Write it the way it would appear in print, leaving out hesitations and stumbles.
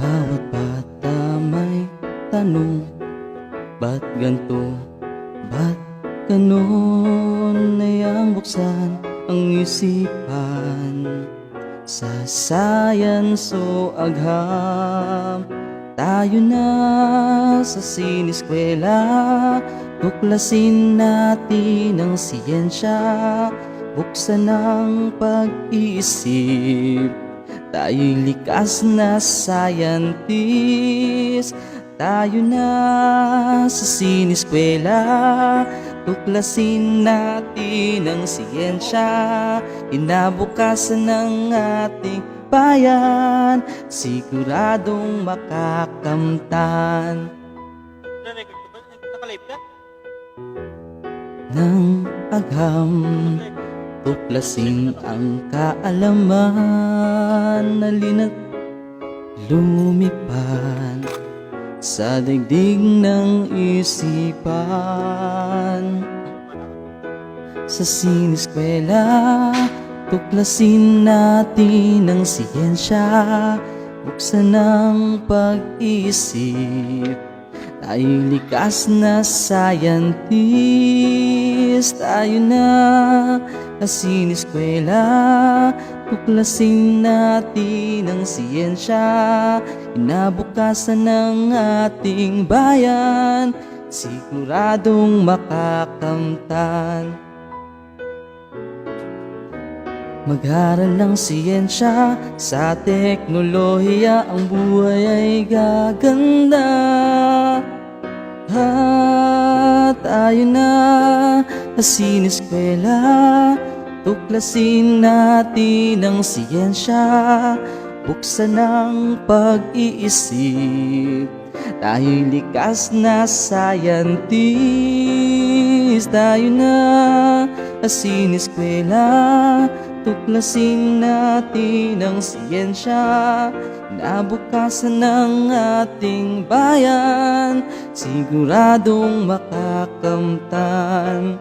Bawat bata may tanong, ba't ganto, ba't ganon? Hayang buksan ang isipan sa science o agham. Tayo na sa siniskwela, tuklasin natin ang siyensya, buksan ang pag-iisip. Tayo'y likas na scientist. Tayo na sa siniskwela, tuklasin natin ang siyensya, kinabukasan ng ating bayan, siguradong makakamtan ng agham. Tuklasin ang kaalaman na lumipad sa daigdig ng isipan. Sa siniskwela, tuklasin natin ang siyensya, buksan ang pag-isip. Tayo'y likas na scientist. Tayo na sa siniskwela, tuklasin natin ang siyensya, kinabukasan ng ating bayan, siguradong makakamtan. Mag-aral ng siyensya, sa teknolohiya ang buhay ay gaganda. At tayo na sa siniskwela, tuklasin natin ang siyensya, buksan ang pag-iisip. Tayo'y likas na scientist. Tayo na sa siniskwela, tuklasin natin ang siyensya, kinabukasan ng ating bayan, siguradong makakamtan.